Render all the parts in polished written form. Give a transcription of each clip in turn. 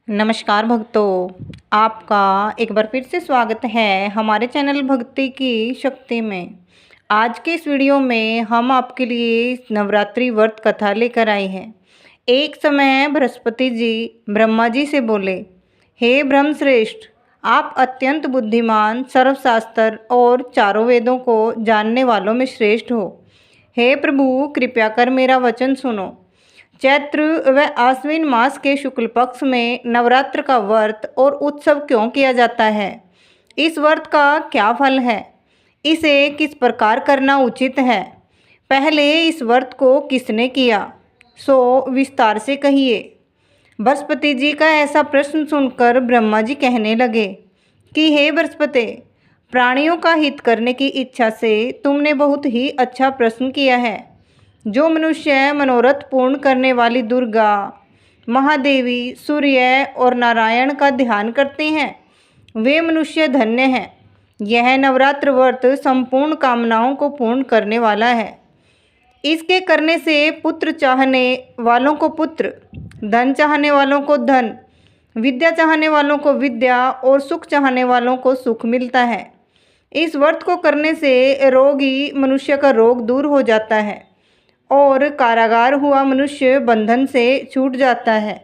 नमस्कार भक्तों, आपका एक बार फिर से स्वागत है हमारे चैनल भक्ति की शक्ति में। आज के इस वीडियो में हम आपके लिए नवरात्रि व्रत कथा लेकर आए हैं। एक समय बृहस्पति जी ब्रह्मा जी से बोले, हे ब्रह्मश्रेष्ठ, आप अत्यंत बुद्धिमान, सर्वशास्त्र और चारों वेदों को जानने वालों में श्रेष्ठ हो। हे प्रभु, कृपया कर मेरा वचन सुनो। चैत्र व आश्विन मास के शुक्ल पक्ष में नवरात्र का व्रत और उत्सव क्यों किया जाता है? इस व्रत का क्या फल है? इसे किस प्रकार करना उचित है? पहले इस व्रत को किसने किया, सो विस्तार से कहिए। बृहस्पति जी का ऐसा प्रश्न सुनकर ब्रह्मा जी कहने लगे कि हे बृहस्पति, प्राणियों का हित करने की इच्छा से तुमने बहुत ही अच्छा प्रश्न किया है। जो मनुष्य मनोरथ पूर्ण करने वाली दुर्गा, महादेवी, सूर्य और नारायण का ध्यान करते हैं, वे मनुष्य धन्य हैं। यह नवरात्र व्रत संपूर्ण कामनाओं को पूर्ण करने वाला है। इसके करने से पुत्र चाहने वालों को पुत्र, धन चाहने वालों को धन, विद्या चाहने वालों को विद्या और सुख चाहने वालों को सुख मिलता है। इस व्रत को करने से रोगी मनुष्य का रोग दूर हो जाता है और कारागार हुआ मनुष्य बंधन से छूट जाता है।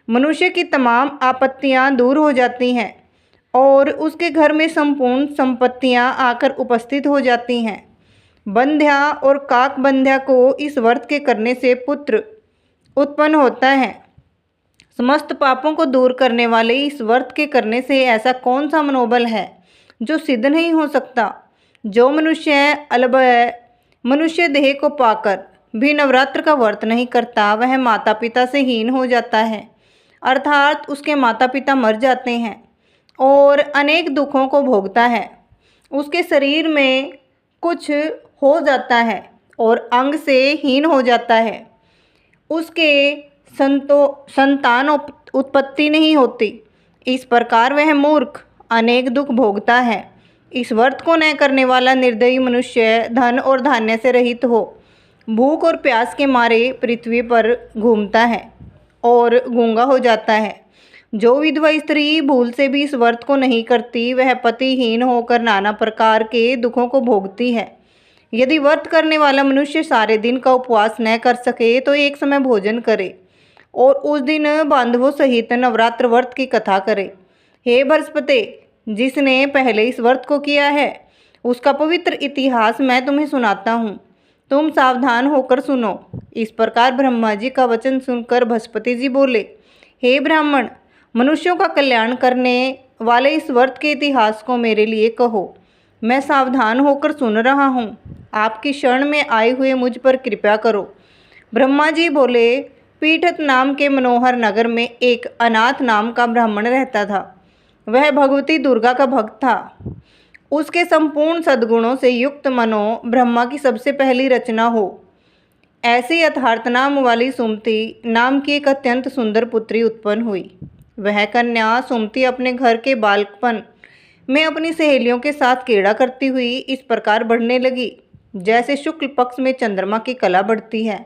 मनुष्य की तमाम आपत्तियां दूर हो जाती हैं और उसके घर में संपूर्ण संपत्तियां आकर उपस्थित हो जाती हैं। बंध्या और काक बंध्या को इस व्रत के करने से पुत्र उत्पन्न होता है। समस्त पापों को दूर करने वाले इस व्रत के करने से ऐसा कौन सा मनोबल है जो सिद्ध नहीं हो सकता? जो मनुष्य अलबय मनुष्य देह को पाकर भी नवरात्र का व्रत नहीं करता, वह माता पिता से हीन हो जाता है, अर्थात उसके माता पिता मर जाते हैं और अनेक दुखों को भोगता है। उसके शरीर में कुछ हो जाता है और अंग से हीन हो जाता है। उसके संतान उत्पत्ति नहीं होती। इस प्रकार वह मूर्ख अनेक दुख भोगता है। इस व्रत को न करने वाला निर्दयी मनुष्य धन और धान्य से रहित हो भूख और प्यास के मारे पृथ्वी पर घूमता है और गूंगा हो जाता है। जो विधवा स्त्री भूल से भी इस व्रत को नहीं करती, वह पतिहीन होकर नाना प्रकार के दुखों को भोगती है। यदि व्रत करने वाला मनुष्य सारे दिन का उपवास न कर सके तो एक समय भोजन करे और उस दिन बांधवों सहित नवरात्र व्रत की कथा करे। हे बृहस्पति, जिसने पहले इस व्रत को किया है, उसका पवित्र इतिहास मैं तुम्हें सुनाता हूँ। तुम सावधान होकर सुनो। इस प्रकार ब्रह्मा जी का वचन सुनकर बृहस्पति जी बोले, हे ब्राह्मण, मनुष्यों का कल्याण करने वाले इस व्रत के इतिहास को मेरे लिए कहो। मैं सावधान होकर सुन रहा हूँ। आपकी शरण में आए हुए मुझ पर कृपा करो। ब्रह्मा जी बोले, पीठत नाम के मनोहर नगर में एक अनाथ नाम का ब्राह्मण रहता था। वह भगवती दुर्गा का भक्त था। उसके संपूर्ण सद्गुणों से युक्त मनो ब्रह्मा की सबसे पहली रचना हो। ऐसी यथार्थ नाम वाली सुमति नाम की एक अत्यंत सुंदर पुत्री उत्पन्न हुई। वह कन्या सुमति अपने घर के बालकपन में अपनी सहेलियों के साथ क्रीड़ा करती हुई इस प्रकार बढ़ने लगी जैसे शुक्ल पक्ष में चंद्रमा की कला बढ़ती है।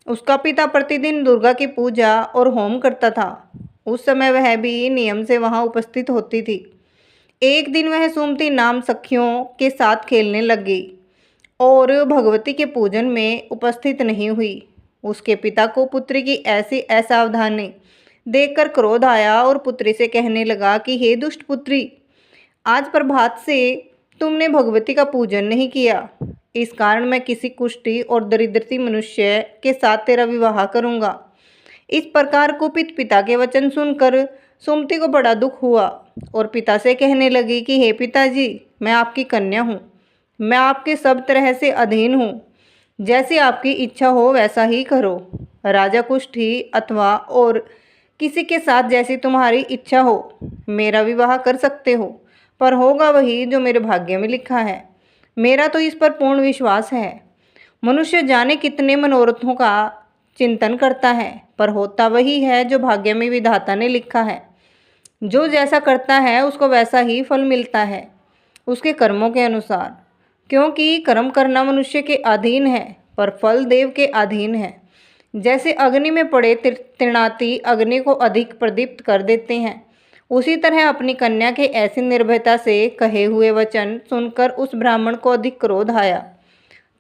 उसका पिता प्रतिदिन दुर्गा की पूजा और होम करता था। उस समय वह भी नियम से वहां उपस्थित होती थी। एक दिन वह सुमति नाम सखियों के साथ खेलने लग गई और भगवती के पूजन में उपस्थित नहीं हुई। उसके पिता को पुत्री की ऐसी असावधानी देखकर क्रोध आया और पुत्री से कहने लगा कि हे दुष्ट पुत्री, आज प्रभात से तुमने भगवती का पूजन नहीं किया। इस कारण मैं किसी कुष्ठी और दरिद्रती मनुष्य के साथ तेरा विवाह करूँगा। इस प्रकार कुपित पिता के वचन सुनकर सुमति को बड़ा दुख हुआ और पिता से कहने लगी कि हे पिताजी, मैं आपकी कन्या हूँ। मैं आपके सब तरह से अधीन हूँ। जैसी आपकी इच्छा हो वैसा ही करो। राजा कुष्ठी अथवा और किसी के साथ जैसी तुम्हारी इच्छा हो मेरा विवाह कर सकते हो, पर होगा वही जो मेरे भाग्य में लिखा है। मेरा तो इस पर पूर्ण विश्वास है। मनुष्य जाने कितने मनोरथों का चिंतन करता है, पर होता वही है जो भाग्य में विधाता ने लिखा है। जो जैसा करता है उसको वैसा ही फल मिलता है, उसके कर्मों के अनुसार। क्योंकि कर्म करना मनुष्य के अधीन है, पर फल देव के अधीन है। जैसे अग्नि में पड़े तृणाती अग्नि को अधिक प्रदीप्त कर देते हैं, उसी तरह अपनी कन्या के ऐसी निर्भयता से कहे हुए वचन सुनकर उस ब्राह्मण को अधिक क्रोध आया।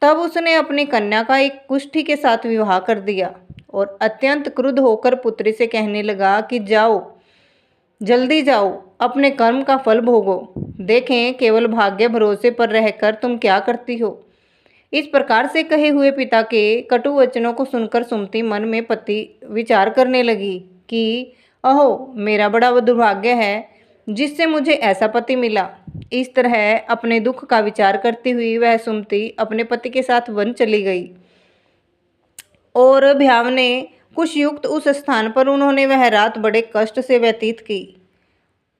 तब उसने अपनी कन्या का एक कुष्ठी के साथ विवाह कर दिया और अत्यंत क्रुद्ध होकर पुत्री से कहने लगा कि जाओ, जल्दी जाओ, अपने कर्म का फल भोगो। देखें केवल भाग्य भरोसे पर रहकर तुम क्या करती हो। इस प्रकार से कहे हुए पिता के कटु वचनों को सुनकर सुमति मन में पति विचार करने लगी कि अहो, मेरा बड़ा दुर्भाग्य है जिससे मुझे ऐसा पति मिला। इस तरह अपने दुख का विचार करती हुई वह सुमति अपने पति के साथ वन चली गई और भयावने कुश युक्त उस स्थान पर उन्होंने वह रात बड़े कष्ट से व्यतीत की।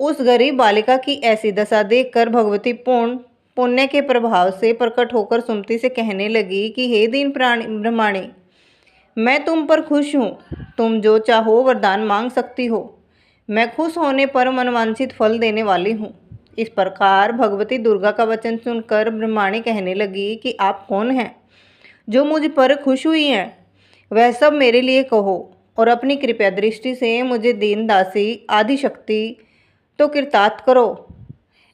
उस गरीब बालिका की ऐसी दशा देखकर भगवती पूर्ण पुण्य के प्रभाव से प्रकट होकर सुमति से कहने लगी कि हे दीन ब्रह्माणी, मैं तुम पर खुश हूँ, तुम जो चाहो वरदान मांग सकती हो, मैं खुश होने पर मनवांछित फल देने वाली हूँ। इस प्रकार भगवती दुर्गा का वचन सुनकर ब्रह्माणी कहने लगी कि आप कौन हैं जो मुझ पर खुश हुई हैं, वह सब मेरे लिए कहो और अपनी कृपया दृष्टि से मुझे दीन दासी आदि शक्ति तो कृतार्थ करो।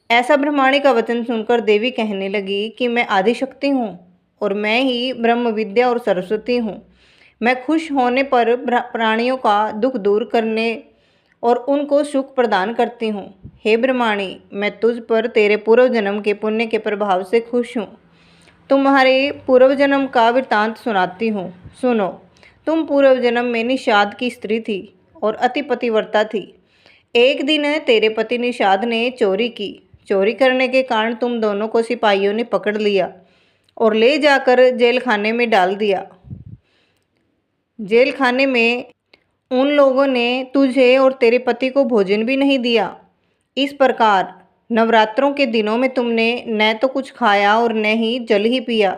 ऐसा ब्रह्माणी का वचन सुनकर देवी कहने लगी कि मैं आदिशक्ति हूँ और मैं ही ब्रह्म विद्या और सरस्वती हूँ। मैं खुश होने पर प्राणियों का दुख दूर करने और उनको सुख प्रदान करती हूँ। हे ब्रह्माणी, मैं तुझ पर तेरे पूर्व जन्म के पुण्य के प्रभाव से खुश हूँ। तुम्हारे पूर्व जन्म का वृत्तांत सुनाती हूँ, सुनो। तुम पूर्व जन्म में निषाद की स्त्री थी और अति पतिव्रता थी। एक दिन तेरे पति निषाद ने चोरी की। चोरी करने के कारण तुम दोनों को सिपाहियों ने पकड़ लिया और ले जाकर जेल खाने में डाल दिया। जेल खाने में उन लोगों ने तुझे और तेरे पति को भोजन भी नहीं दिया। इस प्रकार नवरात्रों के दिनों में तुमने न तो कुछ खाया और न ही जल ही पिया,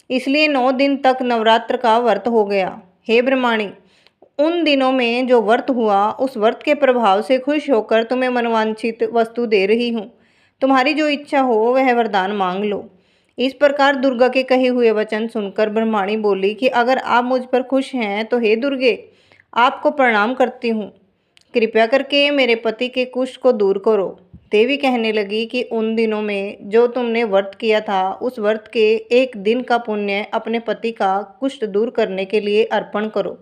इसलिए 9 दिन तक नवरात्र का व्रत हो गया। हे ब्रह्माणी, उन दिनों में जो व्रत हुआ उस व्रत के प्रभाव से खुश होकर तुम्हें मनवांछित वस्तु दे रही हूँ। तुम्हारी जो इच्छा हो वह वरदान मांग लो। इस प्रकार दुर्गा के कहे हुए वचन सुनकर ब्रह्माणी बोली कि अगर आप मुझ पर खुश हैं तो हे दुर्गे, आपको प्रणाम करती हूँ। कृपया करके मेरे पति के कुष्ठ को दूर करो। देवी कहने लगी कि उन दिनों में जो तुमने व्रत किया था उस व्रत के एक दिन का पुण्य अपने पति का कुष्ठ दूर करने के लिए अर्पण करो।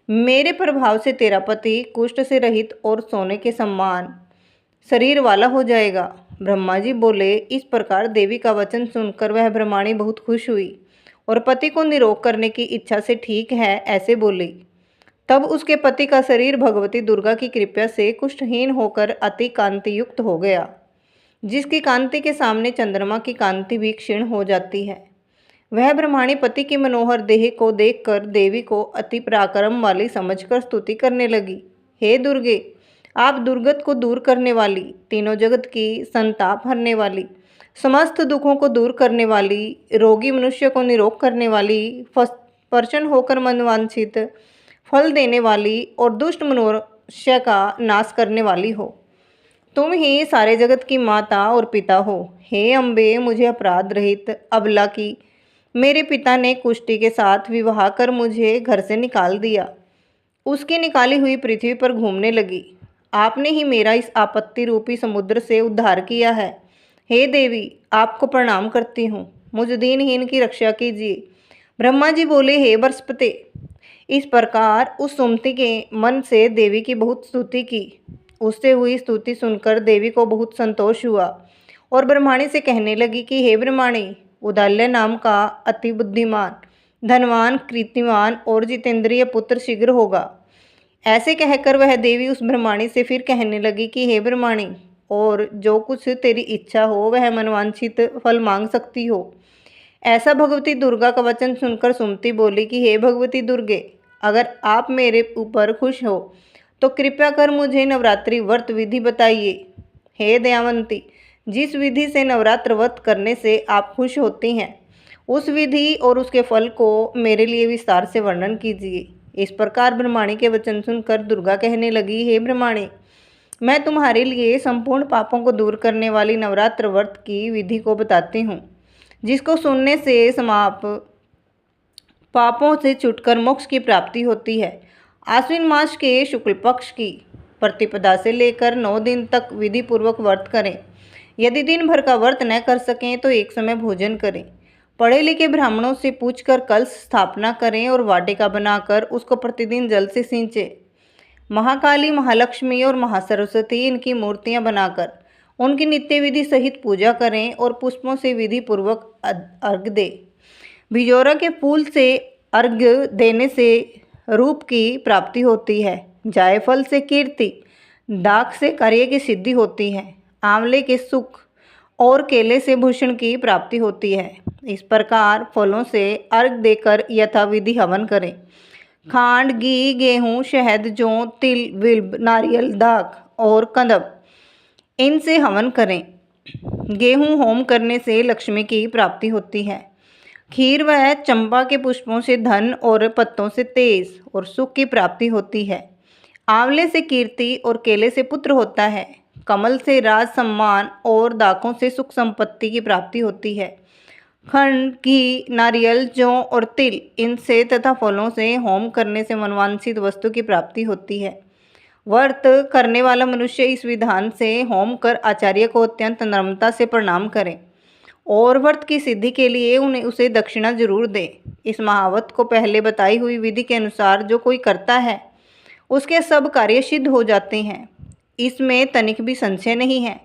मेरे प्रभाव से तेरा पति कुष्ठ से रहित और सोने के समान शरीर वाला हो जाएगा। ब्रह्मा जी बोले। इस प्रकार देवी का वचन सुनकर वह ब्रह्माणी बहुत खुश हुई और पति को निरोग करने की इच्छा से ठीक है ऐसे बोली। तब उसके पति का शरीर भगवती दुर्गा की कृपा से कुष्ठहीन होकर अति कांति युक्त हो गया, जिसकी कांति के सामने चंद्रमा की कांति भी क्षीण हो जाती है। वह ब्रह्माणी पति की मनोहर देह को देखकर देवी को अति पराक्रम वाली समझकर स्तुति करने लगी। हे दुर्गे, आप दुर्गत को दूर करने वाली, तीनों जगत की संताप हरने वाली, समस्त दुखों को दूर करने वाली, रोगी मनुष्य को निरोग करने वाली, प्रसन्न होकर मनवांछित फल देने वाली और दुष्ट मनुष्य का नाश करने वाली हो। तुम ही सारे जगत की माता और पिता हो। हे अम्बे, मुझे अपराध रहित अबला की मेरे पिता ने कुष्ठी के साथ विवाह कर मुझे घर से निकाल दिया। उसकी निकाली हुई पृथ्वी पर घूमने लगी। आपने ही मेरा इस आपत्ति रूपी समुद्र से उद्धार किया है। हे देवी, आपको प्रणाम करती हूँ, मुझ दीनहीन की रक्षा कीजिए। ब्रह्मा जी बोले। हे बृहस्पति, इस प्रकार उस सुमति के मन से देवी की बहुत स्तुति की। उससे हुई स्तुति सुनकर देवी को बहुत संतोष हुआ और ब्रह्माणी से कहने लगी कि हे ब्रह्माणी, उदाल्य नाम का अति बुद्धिमान, धनवान, कीर्तिमान और जितेंद्रिय पुत्र शीघ्र होगा। ऐसे कहकर वह देवी उस ब्रह्माणी से फिर कहने लगी कि हे ब्रह्माणी, और जो कुछ तेरी इच्छा हो वह मनवांछित फल मांग सकती हो। ऐसा भगवती दुर्गा का वचन सुनकर सुमति बोली कि हे भगवती दुर्गे, अगर आप मेरे ऊपर खुश हो तो कृपया कर मुझे नवरात्रि व्रत विधि बताइए। हे दयावंती, जिस विधि से नवरात्र व्रत करने से आप खुश होती हैं उस विधि और उसके फल को मेरे लिए विस्तार से वर्णन कीजिए। इस प्रकार ब्रह्माणी के वचन सुनकर दुर्गा कहने लगी, हे ब्रह्माणी, मैं तुम्हारे लिए संपूर्ण पापों को दूर करने वाली नवरात्र व्रत की विधि को बताती हूँ, जिसको सुनने से समाप पापों से छूटकर मोक्ष की प्राप्ति होती है। आश्विन मास के शुक्ल पक्ष की प्रतिपदा से लेकर 9 दिन तक विधि पूर्वक व्रत करें। यदि दिन भर का व्रत न कर सकें तो एक समय भोजन करें। पढ़े लिखे ब्राह्मणों से पूछकर कलश स्थापना करें और वाटिका बनाकर उसको प्रतिदिन जल से सींचें। महाकाली, महालक्ष्मी और महासरस्वती इनकी मूर्तियां बनाकर उनकी नित्य विधि सहित पूजा करें और पुष्पों से विधि पूर्वक अर्घ्य दें। भिजोरा के फूल से अर्घ्य देने से रूप की प्राप्ति होती है। जायफल से कीर्ति, दाख से कार्य की सिद्धि होती है। आंवले के सुख और केले से भूषण की प्राप्ति होती है। इस प्रकार फलों से अर्घ्य देकर यथाविधि हवन करें। खांड, घी, गेहूँ, शहद, जौ, तिल, बिल्व, नारियल, दाख और कंदब इनसे हवन करें। गेहूँ होम करने से लक्ष्मी की प्राप्ति होती है। खीर व चंपा के पुष्पों से धन और पत्तों से तेज और सुख की प्राप्ति होती है। आंवले से कीर्ति और केले से पुत्र होता है। कमल से राज, सम्मान और दाखों से सुख संपत्ति की प्राप्ति होती है। खंड, घी, नारियल, जौ और तिल इनसे तथा फलों से होम करने से मनवांछित वस्तु की प्राप्ति होती है। व्रत करने वाला मनुष्य इस विधान से होम कर आचार्य को अत्यंत नम्रता से प्रणाम करें और व्रत की सिद्धि के लिए उसे दक्षिणा जरूर दे। इस महाव्रत को पहले बताई हुई विधि के अनुसार जो कोई करता है उसके सब कार्य सिद्ध हो जाते हैं। इसमें तनिक भी संशय नहीं है।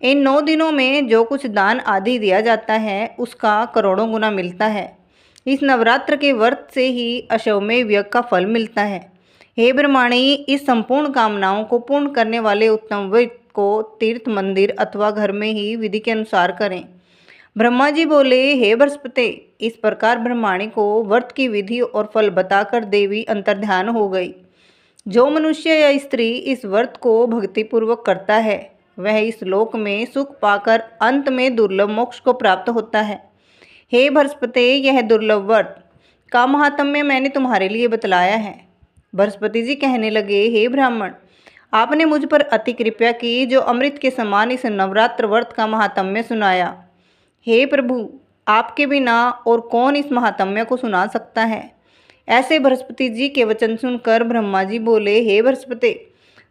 इन 9 दिनों में जो कुछ दान आदि दिया जाता है उसका करोड़ों गुना मिलता है। इस नवरात्र के व्रत से ही अश्वमेध यज्ञ का फल मिलता है। हे ब्रह्माणी, इस संपूर्ण कामनाओं को पूर्ण करने वाले उत्तम व्रत को तीर्थ, मंदिर अथवा घर में ही विधि के अनुसार करें। ब्रह्मा जी बोले, हे बृहस्पति, इस प्रकार ब्रह्माणी को व्रत की विधि और फल बताकर देवी अंतर्ध्यान हो गई। जो मनुष्य या स्त्री इस व्रत को भक्तिपूर्वक करता है वह इस लोक में सुख पाकर अंत में दुर्लभ मोक्ष को प्राप्त होता है। हे बृहस्पति, यह दुर्लभ व्रत का महात्म्य मैंने तुम्हारे लिए बतलाया है। बृहस्पति जी कहने लगे, हे ब्राह्मण, आपने मुझ पर अति कृपा की जो अमृत के समान इस नवरात्र व्रत का महात्म्य सुनाया। हे प्रभु, आपके बिना और कौन इस महात्म्य को सुना सकता है। ऐसे बृहस्पति जी के वचन सुनकर ब्रह्मा जी बोले, हे बृहस्पति,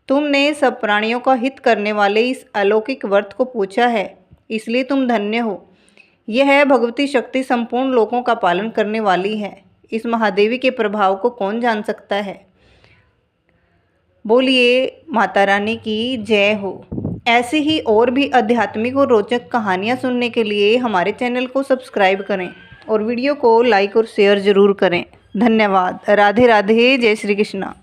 तुमने सब प्राणियों का हित करने वाले इस अलौकिक व्रत को पूछा है, इसलिए तुम धन्य हो। यह भगवती शक्ति संपूर्ण लोकों का पालन करने वाली है। इस महादेवी के प्रभाव को कौन जान सकता है। बोलिए माता रानी की जय हो। ऐसी ही और भी आध्यात्मिक और रोचक कहानियाँ सुनने के लिए हमारे चैनल को सब्सक्राइब करें और वीडियो को लाइक और शेयर ज़रूर करें। धन्यवाद। राधे राधे। जय श्री कृष्णा।